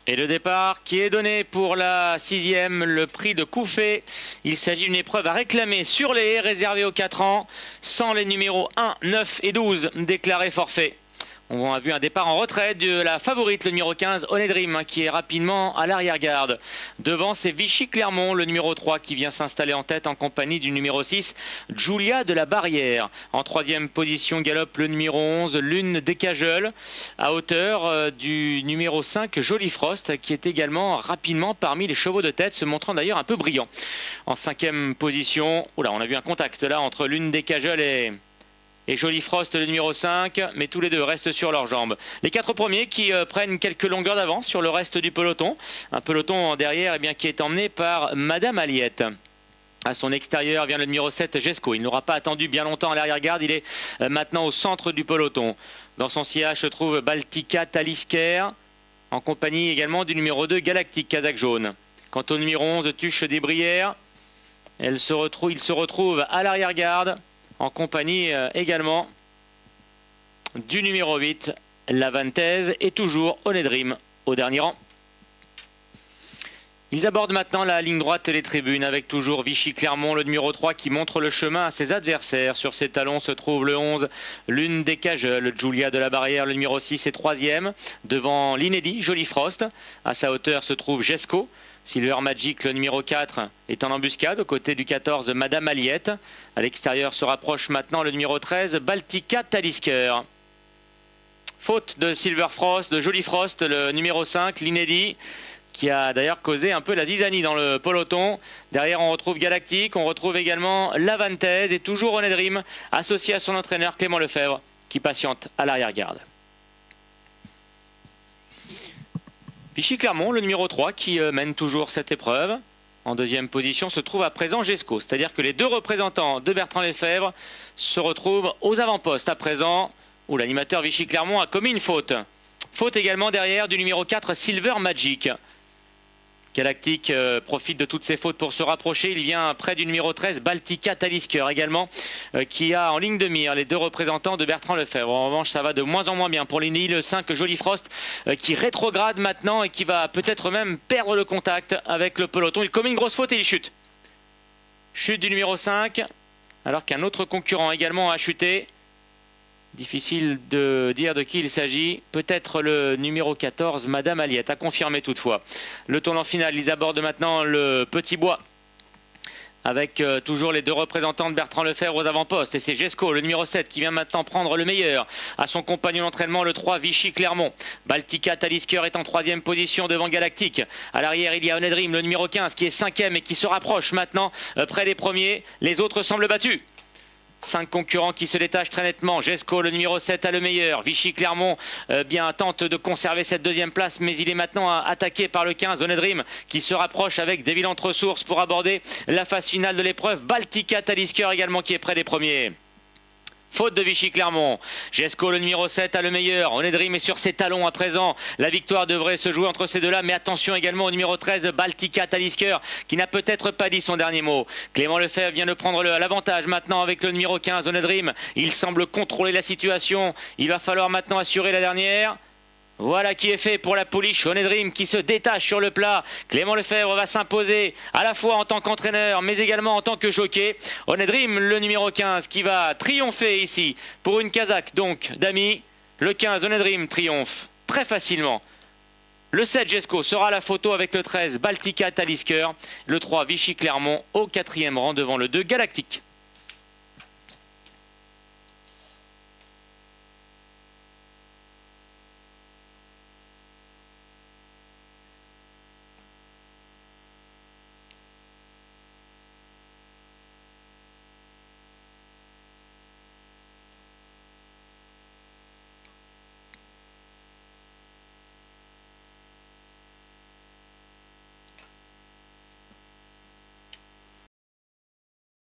Et le départ qui est donné pour la 6e, le prix de Couffet. Il s'agit d'une épreuve à réclamer sur les haies réservée aux 4 ans, sans les numéros 1, 9 et 12 déclarés forfait. On a vu un départ en retrait de la favorite, le numéro 15, Onedrim, qui est rapidement à l'arrière-garde. Devant, c'est Vichy Clermont, le numéro 3, qui vient s'installer en tête en compagnie du numéro 6, Julia de la Barrière. En 3e position, galope le numéro 11, Lune des Cajoles, à hauteur du numéro 5, Joli Frost, qui est également rapidement parmi les chevaux de tête, se montrant d'ailleurs un peu brillant. En 5e position, oula, on a vu un contact là entre Lune des Cajoles et Joli Frost, le numéro 5, mais tous les deux restent sur leurs jambes. Les 4 premiers qui prennent quelques longueurs d'avance sur le reste du peloton. Un peloton derrière qui est emmené par Madame Aliette. À son extérieur vient le numéro 7, Gesco. Il n'aura pas attendu bien longtemps à l'arrière-garde. Il est maintenant au centre du peloton. Dans son sillage se trouve Baltica Talisker, en compagnie également du numéro 2, Galactique Kazakh Jaune. Quant au numéro 11, Tuche des Brières, il se retrouve à l'arrière-garde, en compagnie également du numéro 8, la Vantaise, et toujours Onedrim au dernier rang. Ils abordent maintenant la ligne droite et les tribunes avec toujours Vichy Clermont, le numéro 3, qui montre le chemin à ses adversaires. Sur ses talons se trouve le 11, Lune des Cajoles, Julia de la Barrière, le numéro 6 est 3e. Devant l'inédit, Joli Frost. À sa hauteur se trouve Gesco. Silver Magic, le numéro 4, est en embuscade aux côtés du 14, Madame Aliette. À l'extérieur se rapproche maintenant le numéro 13, Baltica Talisker. Faute de Silver Frost, de Joli Frost, le numéro 5, l'inédit, qui a d'ailleurs causé un peu la zizanie dans le peloton. Derrière, on retrouve Galactique, on retrouve également la Vantaise et toujours Onedrim, associé à son entraîneur Clément Lefebvre, qui patiente à l'arrière-garde. Vichy Clermont, le numéro 3, qui mène toujours cette épreuve. En 2e position se trouve à présent Gesco, c'est-à-dire que les 2 représentants de Bertrand Lefebvre se retrouvent aux avant-postes à présent, où l'animateur Vichy Clermont a commis une faute. Faute également derrière du numéro 4, Silver Magic. Galactique profite de toutes ses fautes pour se rapprocher. Il vient près du numéro 13, Baltica Talisker également, qui a en ligne de mire les 2 représentants de Bertrand Lefebvre. En revanche, ça va de moins en moins bien pour l'Ini, le 5, Joli Frost, qui rétrograde maintenant et qui va peut-être même perdre le contact avec le peloton. Il commet une grosse faute et il chute. Chute du numéro 5, alors qu'un autre concurrent également a chuté. Difficile de dire de qui il s'agit. Peut-être le numéro 14, Madame Aliette, à confirmer toutefois. Le tournant final, ils abordent maintenant le Petit Bois, avec toujours les 2 représentants de Bertrand Lefebvre aux avant-postes. Et c'est Gesco, le numéro 7, qui vient maintenant prendre le meilleur à son compagnon d'entraînement, le 3, Vichy Clermont. Baltica Talisker est en 3e position devant Galactique. À l'arrière, il y a Onedrim, le numéro 15, qui est 5e et qui se rapproche maintenant près des premiers. Les autres semblent battus. 5 concurrents qui se détachent très nettement. Gesco, le numéro 7, a le meilleur. Vichy Clermont tente de conserver cette 2e place, mais il est maintenant attaqué par le 15, Onedrim, qui se rapproche avec des villes entre sources pour aborder la phase finale de l'épreuve. Baltica Talisker également qui est près des premiers. Faute de Vichy Clermont. Gesco, le numéro 7, a le meilleur. Onedrim est sur ses talons à présent. La victoire devrait se jouer entre ces deux-là. Mais attention également au numéro 13, Baltica Talisker, qui n'a peut-être pas dit son dernier mot. Clément Lefebvre vient de prendre l'avantage maintenant avec le numéro 15, Onedrim. Il semble contrôler la situation. Il va falloir maintenant assurer la dernière. Voilà qui est fait pour la pouliche. Onedrim qui se détache sur le plat. Clément Lefebvre va s'imposer à la fois en tant qu'entraîneur mais également en tant que jockey. Onedrim, le numéro 15, qui va triompher ici pour une Kazakh donc d'amis. Le 15, Onedrim, triomphe très facilement. Le 7, Gesco, sera à la photo avec le 13, Baltica Talisker. Le 3, Vichy Clermont au 4e rang devant le 2, Galactique.